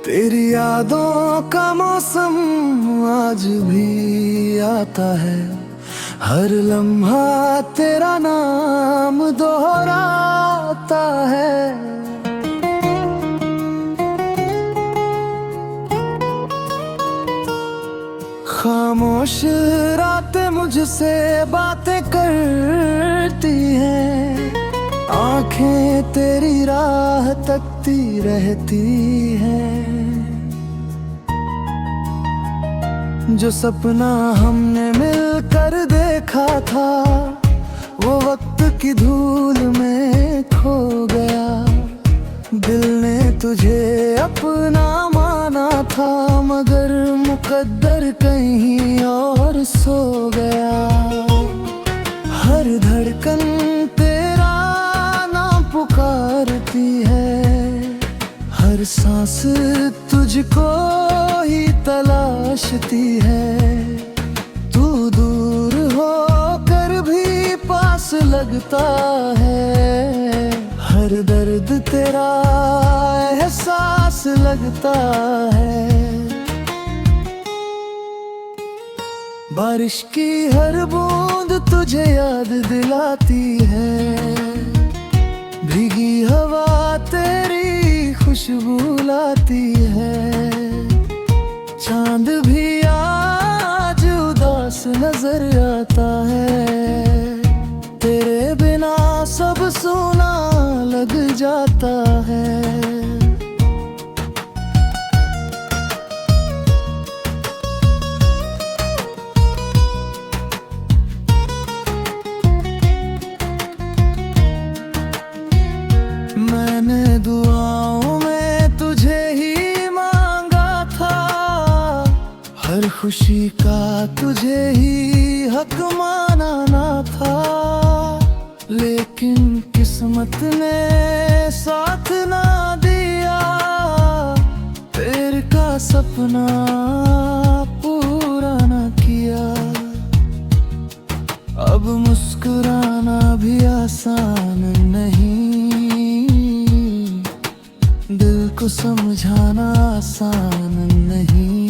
तेरी यादों का मौसम आज भी आता है, हर लम्हा तेरा नाम दोहराता है। खामोश रातें मुझसे बातें करती हैं, आंखें तेरी राह तकती रहती हैं। जो सपना हमने मिलकर देखा था, वो वक्त की धूल में खो गया। दिल ने तुझे अपना माना था, मगर मुकद्दर कहीं और सो गया। हर धड़कन तेरा नाम पुकारती है, हर सांस तुझको ही तलाशती है। तू दूर होकर भी पास लगता है, हर दर्द तेरा एहसास लगता है। बारिश की हर बूंद तुझे याद दिलाती है, भीगी हवा तेरी खुशबू लाती है। चांद भी आज उदास नजर आता है, तेरे बिना सब सूना लग जाता है। मैंने दुआओं में तुझे ही मांगा था, हर खुशी का तुझे ही हक माना था। लेकिन किस्मत ने साथ ना दिया, तेरे का सपना पूरा ना किया। अब मुस्कुराना भी आसान नहीं, दिल को समझाना आसान नहीं।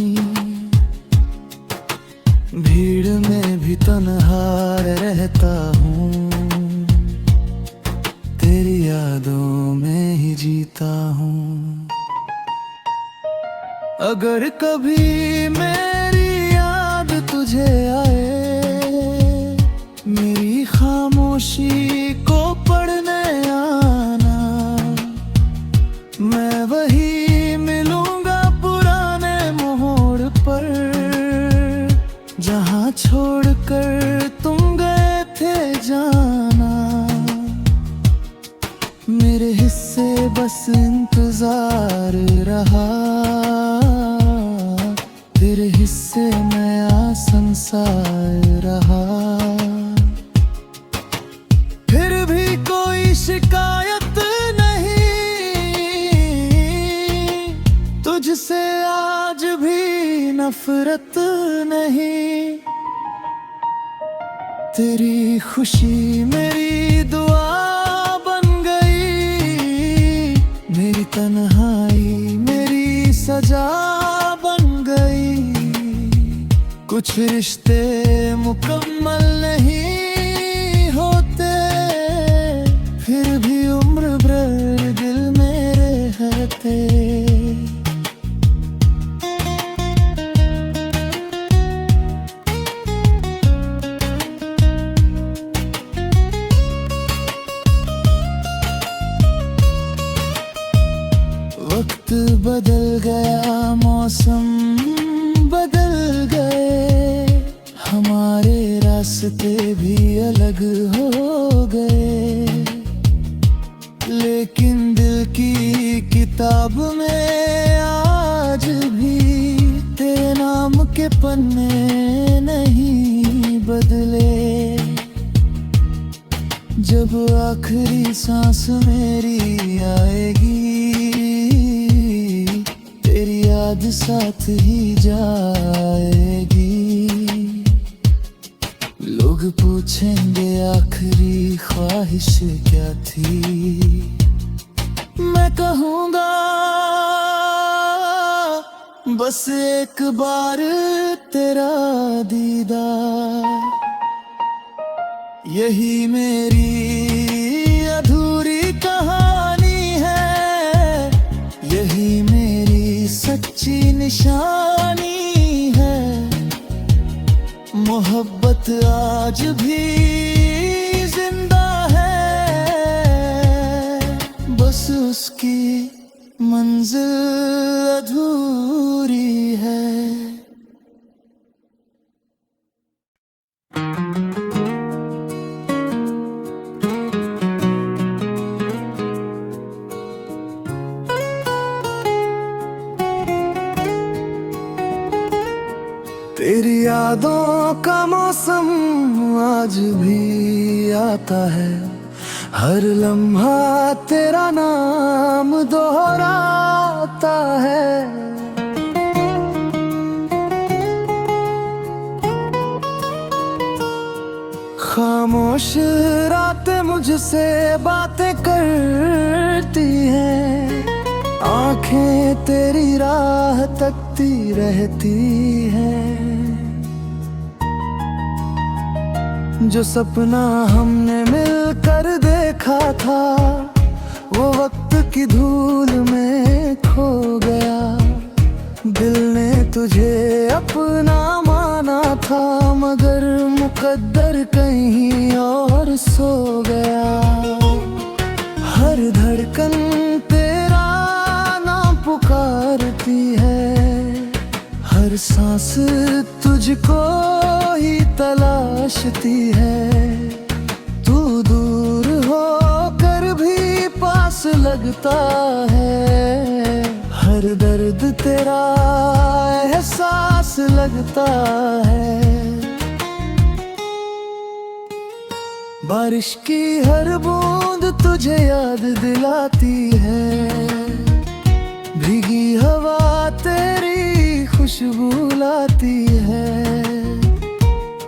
भीड़ में भी तन्हा रहता हूँ, तेरी यादों में ही जीता हूँ। अगर कभी मेरी याद तुझे आए, मेरी खामोशी को पढ़ने आना। मैं वही मिलूंगा पुराने मोड़ पर, जहाँ छोड़कर तुम गए थे जाना। मेरे हिस्से बस इंतजार रहा, तेरे हिस्से नया संसार रहा। फिर भी कोई शिकायत नहीं, तुझसे आज भी नफरत नहीं। तेरी खुशी मेरी दुआ बन गई, मेरी तन्हाई मेरी सजा बन गई। कुछ रिश्ते मुकम्मल नहीं होते, फिर भी उम्र भर दिल मेरे रहते। वक्त बदल गया, मौसम बदल गए, हमारे रास्ते भी अलग हो गए। लेकिन दिल की किताब में आज भी तेरे नाम के पन्ने नहीं बदले। जब आखिरी सांस मेरी आएगी, तेरी याद याद साथ ही जाएगी। लोग पूछेंगे आखिरी ख्वाहिश क्या थी, मैं कहूँगा बस एक बार तेरा दीदार। यही मेरी अधूरी कहानी है, यही मेरी सच्ची निशानी है। मोहब्बत आज भी जिंदा है, बस उसकी मंजिल अधूरी है। तेरी यादों का मौसम आज भी आता है, हर लम्हा तेरा नाम दोहराता है। खामोश रातें मुझसे बातें करती हैं, आंखें तेरी राह तकती रहती हैं। जो सपना हमने मिलकर देखा था, वो वक्त की धूल में खो गया। दिल ने तुझे अपना माना था, मगर मुकद्दर कहीं और सो गया। हर धड़कन तेरा नाम पुकारती है, हर सांस तुझको ही तलाशती है। तू दूर होकर भी पास लगता है, हर दर्द तेरा एहसास लगता है। बारिश की हर बूंद तुझे याद दिलाती है, भीगी हवा तेरी खुशबू लाती है।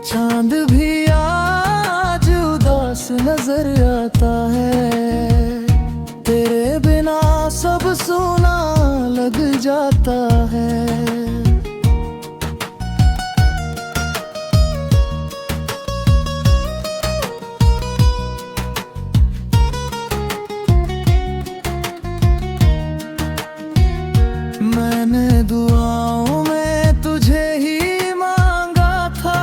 चांद भी आज उदास नजर आता है, तेरे बिना सब सूना लग जाता है। मैंने दुआओं में तुझे ही मांगा था,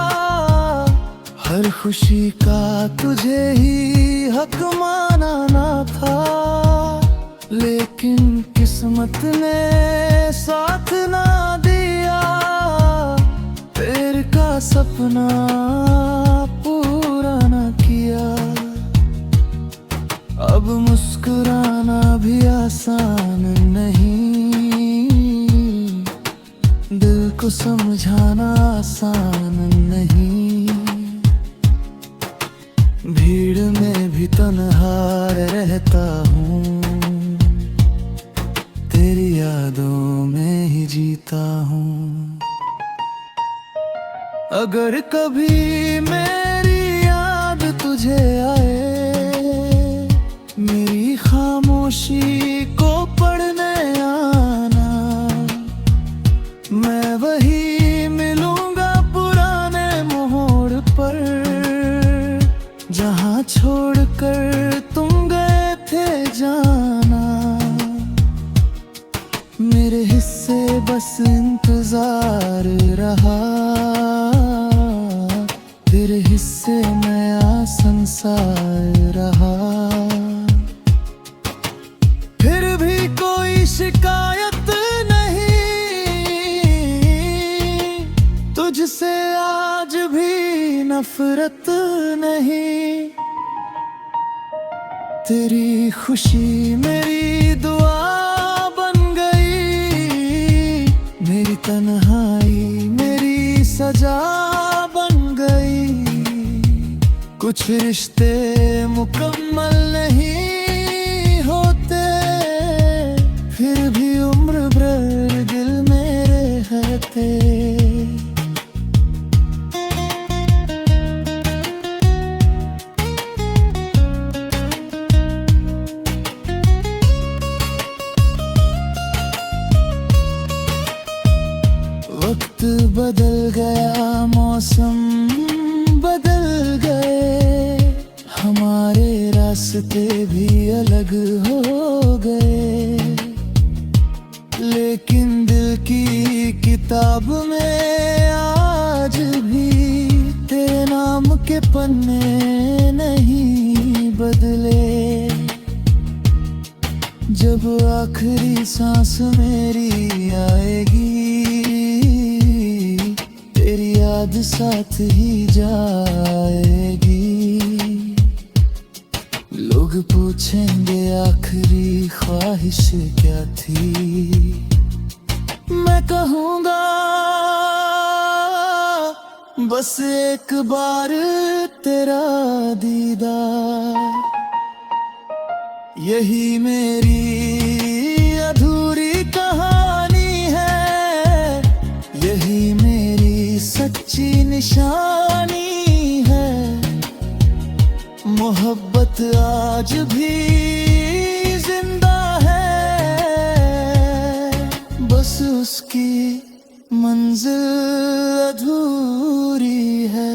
हर खुशी का तुझे ही हक माना ना था। लेकिन किस्मत ने साथ ना दिया, तेरे का सपना पूरा ना किया। अब मुस्कुराना भी आसान नहीं, दिल को समझाना आसान नहीं। भीड़ में भी तन्हा रहता हूँ, तेरी यादों में ही जीता हूँ। अगर कभी मेरी याद तुझे आए, मेरी खामोशी को पढ़ने आना। मैं वही मिलूंगा पुराने मोड़ पर, जहाँ छोड़कर तुम गए थे जाना। मेरे हिस्से बस इंतजार रहा, तेरे हिस्से नया संसार रहा। फिर भी कोई शिकायत नहीं, तुझसे आज भी नफरत नहीं। तेरी खुशी मेरी दुआ बन गई, मेरी तन्हाई मेरी सजा बन गई। कुछ रिश्ते मुकम्मल नहीं होते, फिर भी उम्र भर दिल में वक्त बदल गया, मौसम बदल गए, हमारे रास्ते भी अलग हो गए। लेकिन दिल की किताब में आज भी तेरे नाम के पन्ने नहीं बदले। जब आखिरी सांस मेरी आएगी, तेरी याद साथ ही जाएगी। लोग पूछेंगे आखिरी ख्वाहिश क्या थी, मैं कहूँगा बस एक बार तेरा दीदार। यही मेरी अधूरी कहानी है, यही मेरी सच्ची निशानी है। मोहब्बत आज भी जिंदा है, बस उसकी मंजिल अधूरी है।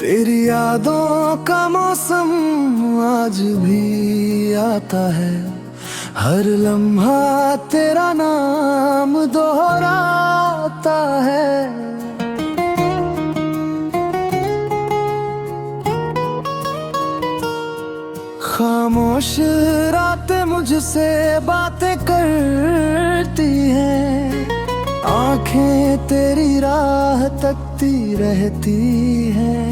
तेरी यादों का मौसम आज भी आता है, हर लम्हा तेरा नाम दोहराता है। खामोश रातें मुझसे बातें करती हैं, आंखें तेरी राह तकती रहती हैं।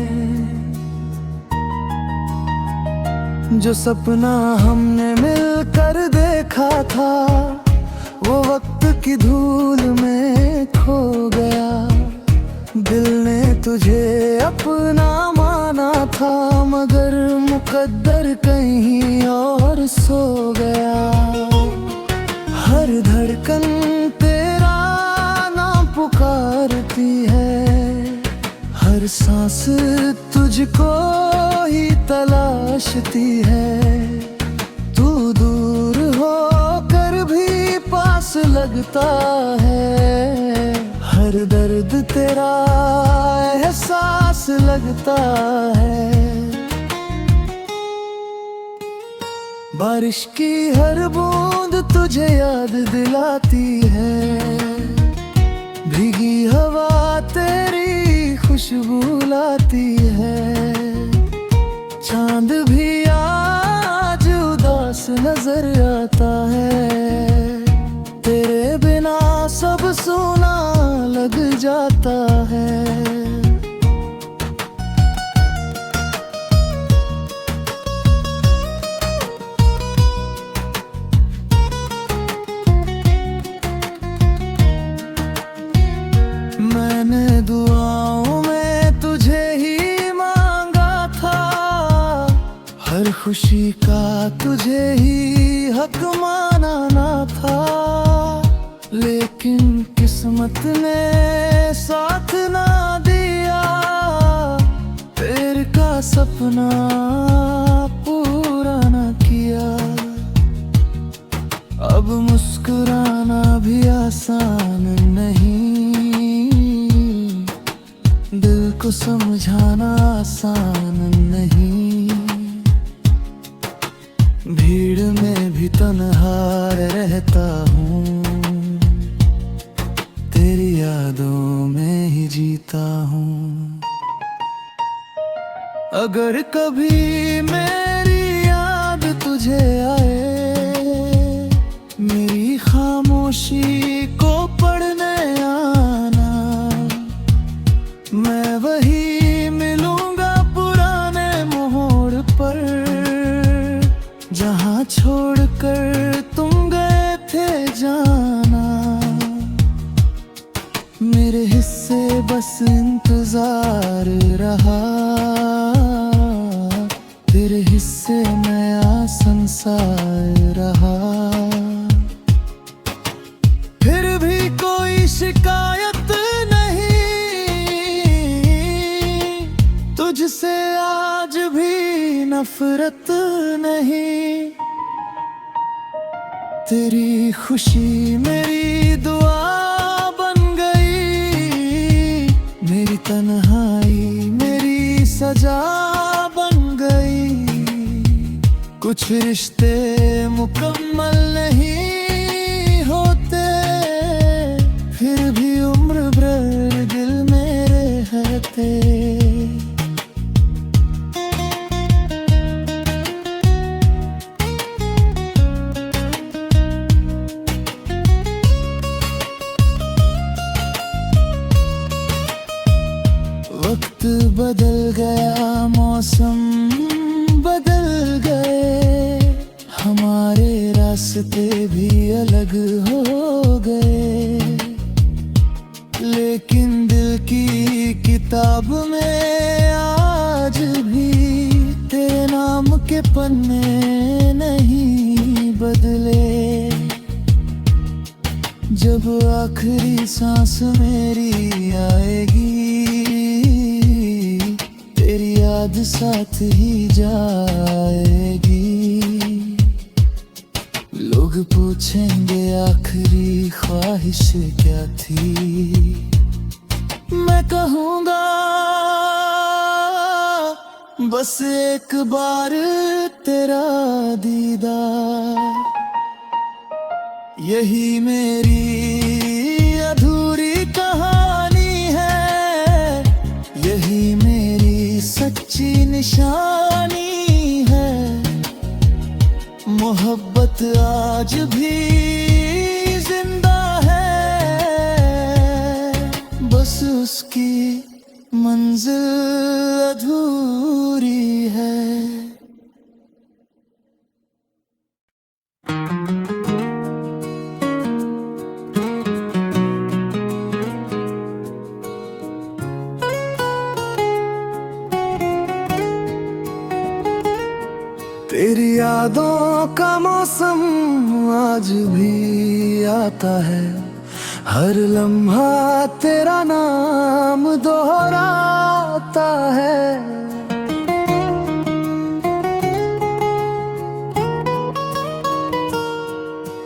जो सपना हमने मिलकर देखा था, वो वक्त की धूल में खो गया। दिल ने तुझे अपना माना था, मगर मुकद्दर कहीं और सो गया। हर धड़कन तेरा नाम पुकारती है, हर सांस तुझको ही तलाशती है। तू दूर होकर भी पास लगता है, हर दर्द तेरा एहसास लगता है। बारिश की हर बूंद तुझे याद दिलाती है, भीगी हवा तेरी खुशबू लाती है। चांद भी आज उदास नजर आता है, तेरे बिना सब सूना लग जाता है। मैंने दुआओं में तुझे ही मांगा था, हर खुशी का तुझे ही हक मानाना था। लेकिन किस्मत ने साथ ना दिया, तेरे का सपना पूरा ना किया। अब मुस्कुराना भी आसान नहीं, दिल को समझाना आसान नहीं। भीड़ में भी तन्हा रहता हूँ, तेरी यादों में ही जीता हूँ। अगर कभी मेरी याद तुझे आए, मेरी खामोशी को पढ़ने आना। मैं वही मिलूंगा पुराने मोड़ पर, जहाँ छोड़कर तुम गए थे जाना। तेरे हिस्से बस इंतजार रहा, तेरे हिस्से नया संसार रहा। फिर भी कोई शिकायत नहीं, तुझसे आज भी नफरत नहीं। तेरी खुशी मेरी दुआ बन गई, मेरी तन्हाई मेरी सजा बन गई। कुछ रिश्ते मुकम्मल नहीं होते, फिर भी उम्र भर दिल मेरे रहते। वक्त बदल गया, मौसम बदल गए, हमारे रास्ते भी अलग हो गए। लेकिन दिल की किताब में आज भी तेरे नाम के पन्ने नहीं बदले। जब आखिरी सांस मेरी आएगी, तेरी याद साथ ही जाएगी। लोग पूछेंगे आखिरी ख्वाहिश क्या थी, मैं कहूँगा बस एक बार तेरा दीदार। यही मेरी अधूरी कहानी है, यही मेरी सच्ची निशानी है। मोहब्बत आज भी जिंदा है, बस उसकी मंजिल अधूरी है। तेरी यादों का मौसम आज भी आता है, हर लम्हा तेरा नाम दोहराता है।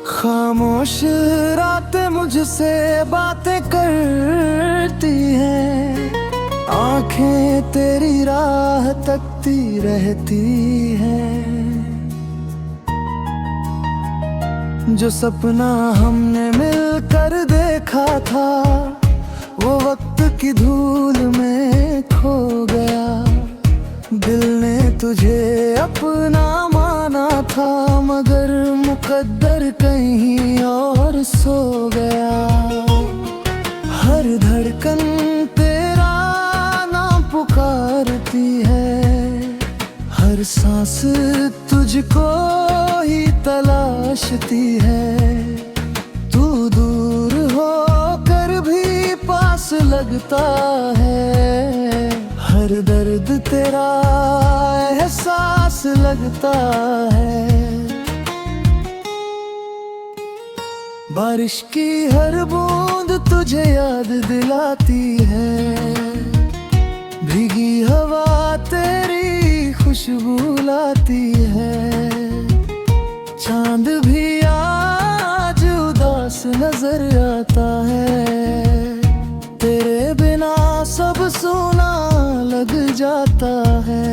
खामोश रातें मुझसे बातें करती हैं, आंखें तेरी राह तकती रहती हैं। जो सपना हमने मिलकर देखा था, वो वक्त की धूल में खो गया। दिल ने तुझे अपना माना था, मगर मुकद्दर कहीं और सो गया। हर धड़कन तेरा नाम पुकारती है, हर सांस तुझको ही तलाशती है। तू दूर होकर भी पास लगता है, हर दर्द तेरा एहसास लगता है। बारिश की हर बूंद तुझे याद दिलाती है, भीगी हवा तेरी खुशबू लाती है। चांद भी आज उदास नजर आता है, तेरे बिना सब सूना लग जाता है।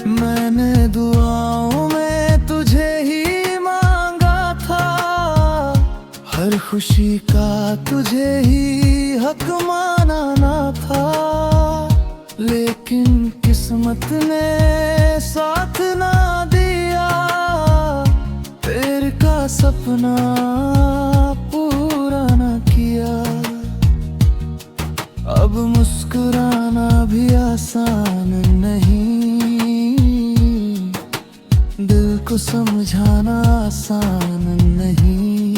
मैंने दुआओं में तुझे ही मांगा था, हर खुशी का तुझे ही हक माना था। लेकिन किस्मत ने साथ ना दिया, तेरे का सपना पूरा ना किया। अब मुस्कुराना आसान नहीं, दिल को समझाना आसान नहीं।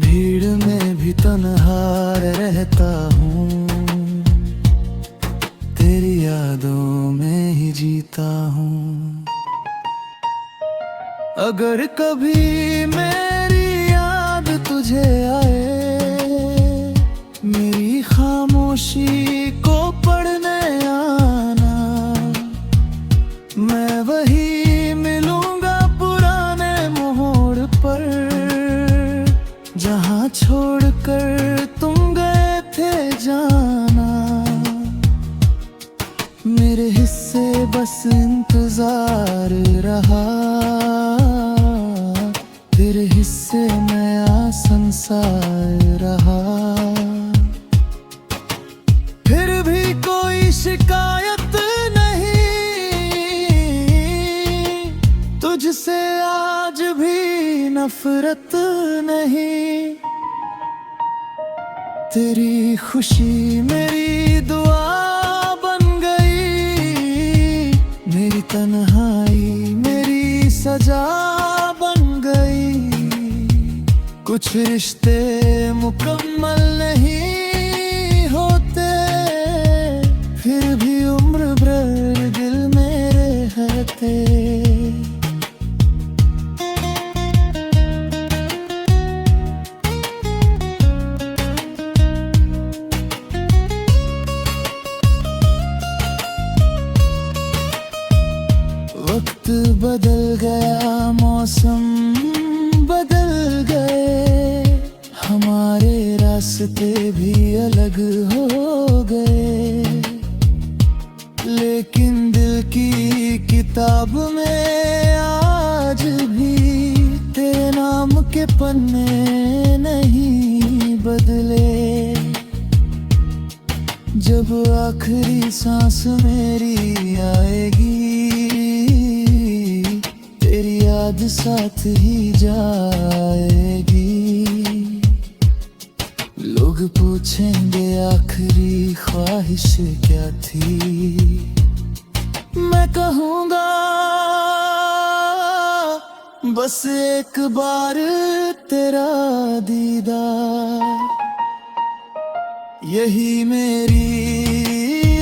भीड़ में भी तन्हा रहता हूँ, तेरी यादों में ही जीता हूँ। अगर कभी मेरी याद तुझे आए, मेरी खामोशी को पढ़ने आना। मैं वही मिलूंगा पुराने मोड़ पर, जहाँ छोड़कर तुम गए थे जाना। मेरे हिस्से बस इंतजार रहा, तेरे हिस्से नया संसार रहा। फिर भी कोई शिकायत नहीं, तुझसे आज भी नफरत नहीं। तेरी खुशी मेरी दुआ बन गई, मेरी तन्हाई मेरी सजा बन गई। कुछ रिश्ते मुकम्मल नहीं होते, फिर भी उम्र भर दिल मेरे रहते। वक्त बदल गया, मौसम बदल गए, हमारे रास्ते भी अलग हो गए। लेकिन दिल की किताब में आज भी तेरे नाम के पन्ने नहीं बदले। जब आखिरी सांस मेरी आएगी, तेरी याद साथ ही जाएगी। लोग पूछेंगे आखिरी ख्वाहिश क्या थी, मैं कहूँगा बस एक बार तेरा दीदार। यही मेरी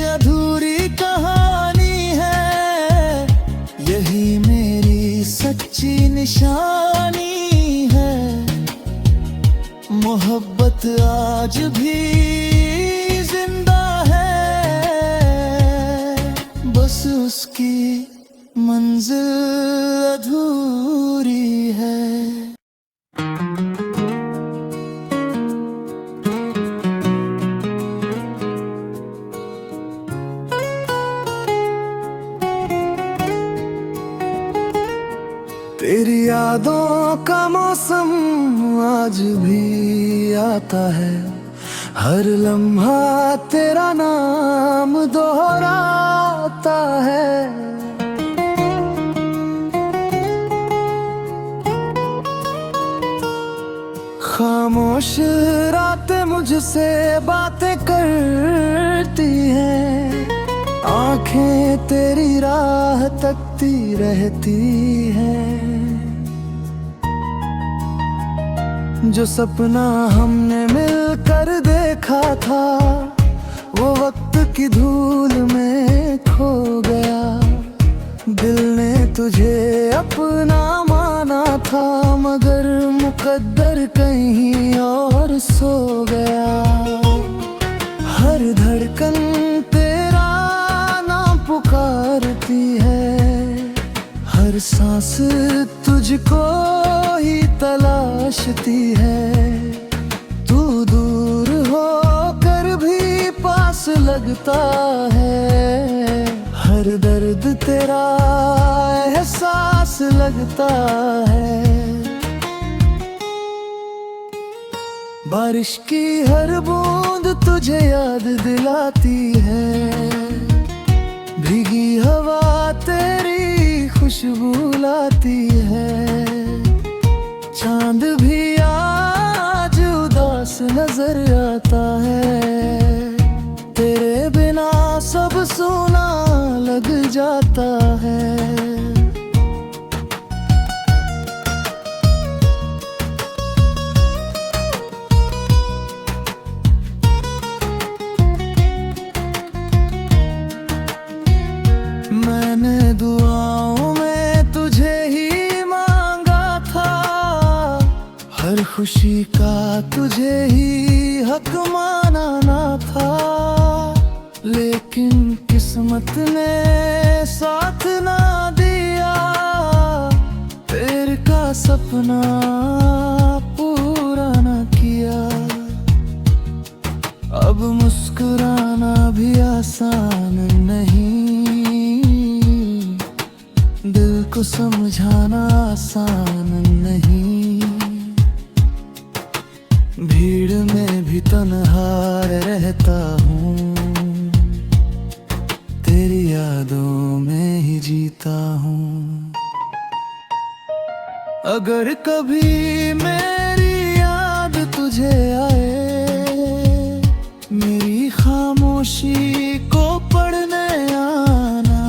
अधूरी कहानी है, यही मेरी सच्ची निशानी है। मोहब्बत आज भी जिंदा है, बस उसकी मंजिल अधूरी है। तेरी यादों का मौसम आज भी आता है, हर लम्हा तेरा नाम दोहराता है। खामोश रातें मुझसे बातें करती हैं, आंखें तेरी राह तकती रहती हैं। जो सपना हमने मिलकर देखा था, वो वक्त की धूल में खो गया। दिल ने तुझे अपना माना था, मगर मुकद्दर कहीं और सो गया। हर धड़कन तेरा नाम पुकारती है, हर सांस तुझको ही तलाशती है। तू दूर होकर भी पास लगता है, हर दर्द तेरा एहसास लगता है। बारिश की हर बूंद तुझे याद दिलाती है, भीगी हवा तेरी खुशबू लाती है। चांद भी आज उदास नजर आता है, तेरे खुशी का तुझे ही हक माना ना था, लेकिन किस्मत ने साथ ना दिया। तेरे का सपना पूरा ना किया। अब मुस्कुराना भी आसान नहीं, दिल को समझाना आसान नहीं। भीड़ में भी तन्हा रहता हूँ, तेरी यादों में ही जीता हूँ। अगर कभी मेरी याद तुझे आए, मेरी खामोशी को पढ़ने आना।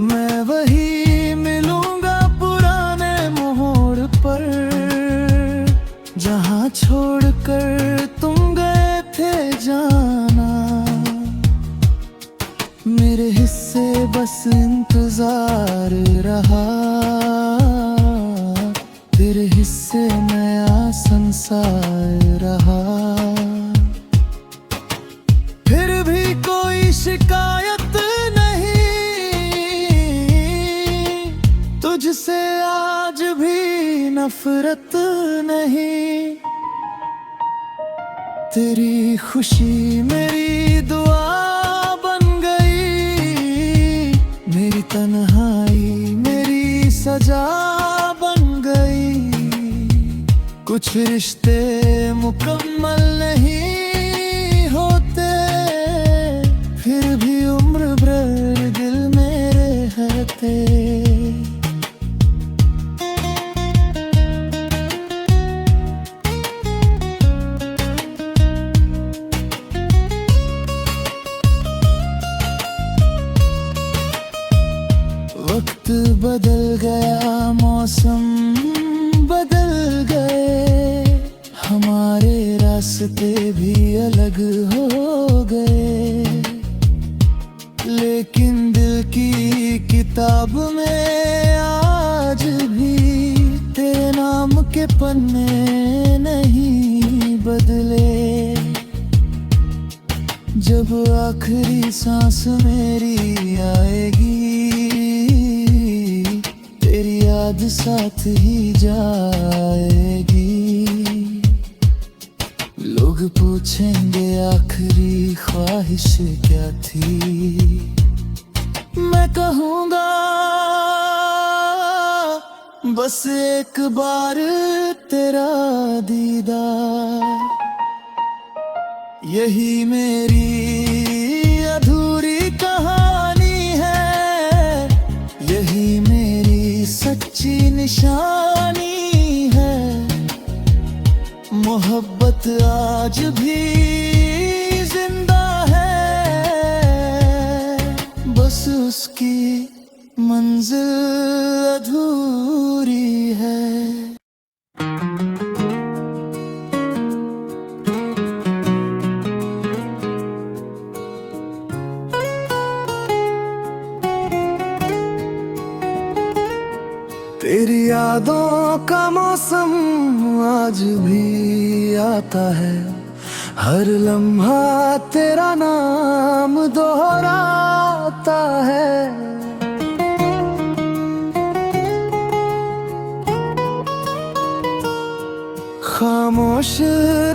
मैं वही मिलूंगा पुराने मोड़ पर, जहाँ छोड़कर तुम गए थे जाना। मेरे हिस्से बस इंतजार रहा, तेरे हिस्से नया संसार रहा। फिर भी कोई शिकायत नहीं, तुझसे आज भी नफरत नहीं। तेरी खुशी मेरी दुआ बन गई, मेरी तन्हाई मेरी सजा बन गई। कुछ रिश्ते मुकम्मल नहीं होते, फिर भी उम्र भर दिल मेरे रहते। वक्त बदल गया, मौसम बदल गए, हमारे रास्ते भी अलग हो गए। लेकिन दिल की किताब में आज भी तेरे नाम के पन्ने नहीं बदले। जब आखिरी सांस मेरी आएगी, तेरी याद साथ ही जाएगी। लोग पूछेंगे आखिरी ख्वाहिश क्या थी, मैं कहूँगा बस एक बार तेरा दीदार। यही मेरी अधूरी कहानी है, यही मेरी सच्ची निशानी है। मोहब्बत आज भी जिंदा है, बस उसकी मंजिल अधूरी है। तेरी यादों का मौसम आज भी आता है, हर लम्हा तेरा नाम दोहराता है। खामोश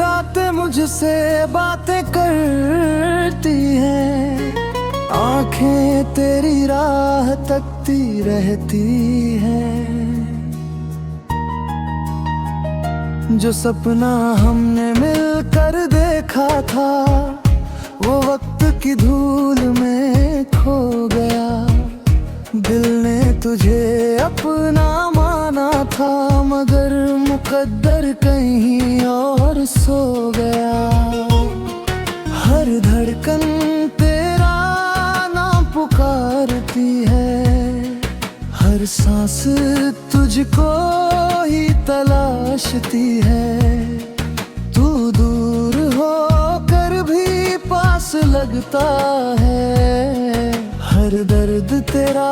रातें मुझसे बातें करती हैं, आंखें तेरी राह तकती रहती हैं। जो सपना हमने मिलकर देखा था, वो वक्त की धूल में खो गया। दिल ने तुझे अपना माना था, मगर मुकद्दर कहीं और सो गया। हर धड़कन तेरा नाम पुकारती है, हर सांस तुझको ही तलाशती है। तू दूर होकर भी पास लगता है, हर दर्द तेरा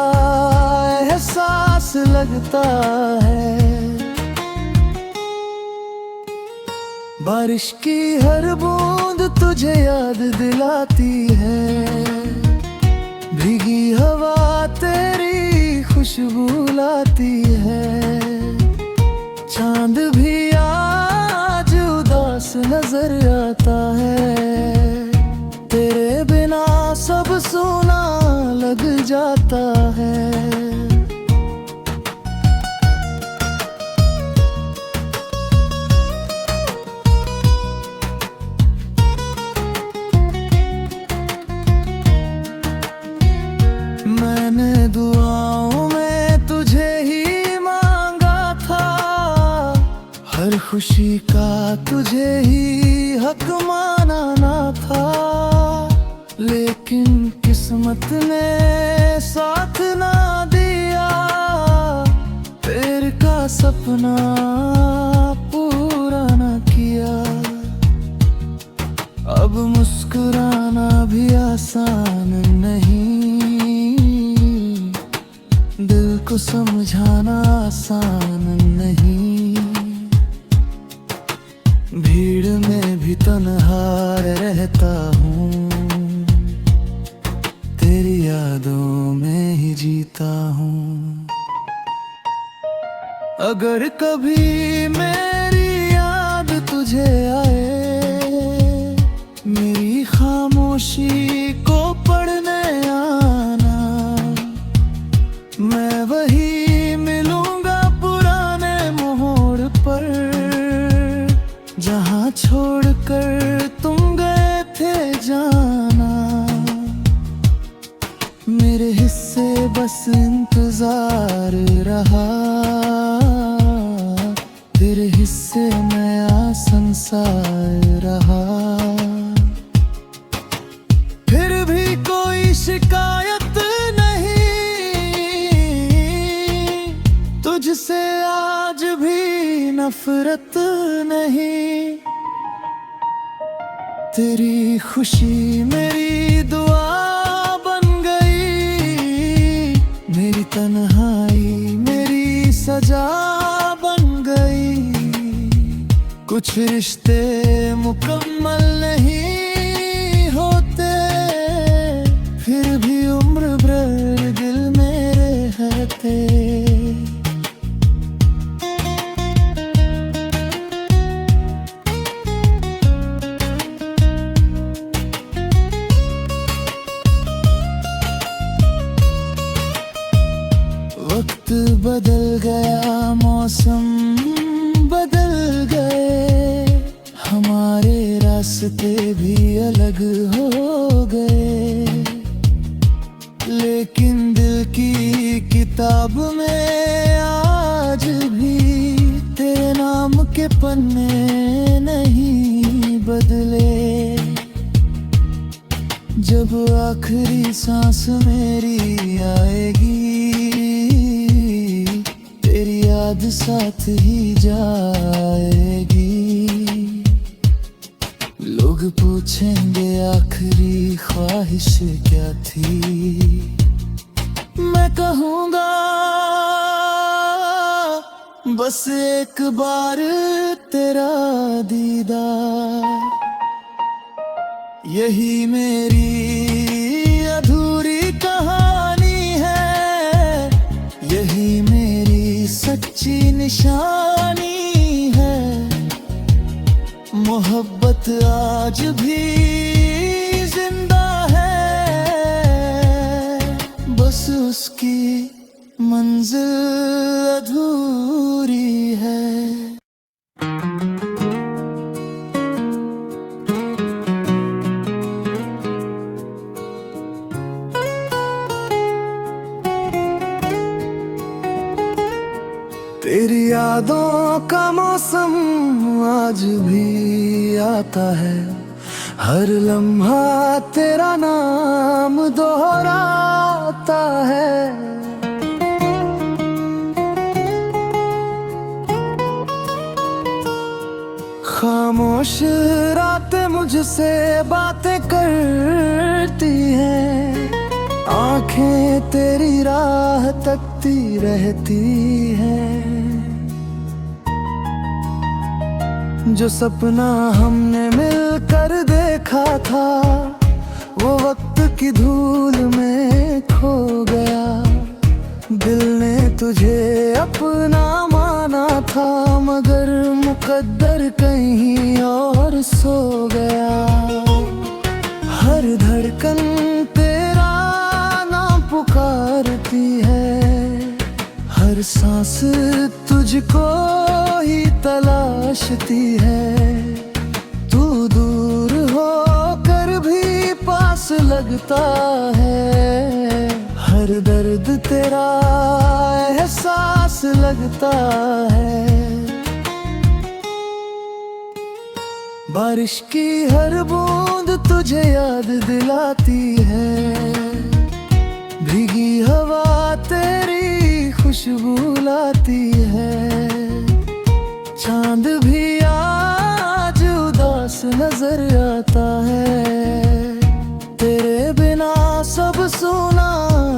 एहसास लगता है। बारिश की हर बूंद तुझे याद दिलाती है, भीगी हवा तेरी खुशबू लाती है। चांद भी आज उदास नजर आता है, तेरे बिना सब सूना लग जाता है। मैंने दुआओं में तुझे ही मांगा था, हर खुशी का तुझे ही हक माना ना था। लेकिन किस्मत ने साथ ना दिया, प्यार का सपना पूरा ना किया। अब मुस्कुराना भी आसान नहीं, दिल को समझाना आसान नहीं। भीड़ में भी तन्हा रहता हूँ, तेरी यादों में ही जीता हूँ। अगर कभी मेरी याद तुझे आए, मेरी खामोशी को पढ़ने आना। मैं वही मिलूंगा पुराने मोड़ पर, जहाँ छोड़कर तुम गए थे जाना। मेरे हिस्से बस इंतजार रहा, तेरे हिस्से नया संसार रहा। फिर भी कोई शिकायत नहीं, तुझसे आज भी नफरत नहीं। तेरी खुशी मेरी दुआ बन गई, मेरी तन्हाई मेरी सजा बन गई। कुछ रिश्ते मुकम्मल नहीं होते, फिर भी उम्र भर दिल मेरे रहते। वक्त बदल गया, मौसम बदल गए, हमारे रास्ते भी अलग हो गए। लेकिन दिल की किताब में आज भी तेरे नाम के पन्ने नहीं बदले। जब आखिरी सांस मेरी आएगी, तेरी याद साथ ही जाएगी। लोग पूछेंगे आखिरी ख्वाहिश क्या थी, मैं कहूँगा बस एक बार तेरा दीदार। यही मेरी अधूरी कहानी है, यही मेरी सच्ची निशानी है। मोहब्बत आज भी जिंदा है, बस उसकी मंजिल अधूरी है। तेरी यादों का मौसम आज भी आता है, हर लम्हा तेरा नाम दोहराता है। खामोश रातें मुझसे बातें करती हैं, आंखें तेरी राह तकती रहती हैं। जो सपना हमने मिलकर देखा था वो वक्त की धूल में खो गया। दिल ने तुझे अपना माना था मगर मुकद्दर कहीं और सो गया। हर धड़कन तेरा नाम पुकारती है, हर सांस तुझको ही तलाशती है। तू दूर होकर भी पास लगता है, हर दर्द तेरा एहसास लगता है। बारिश की हर बूंद तुझे याद दिलाती है, भीगी हवा तेरी खुशबू लाती है। चांद भी आज उदास नजर आता है, तेरे बिना सब सूना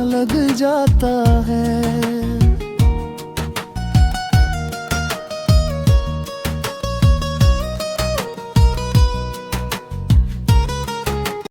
लग जाता है।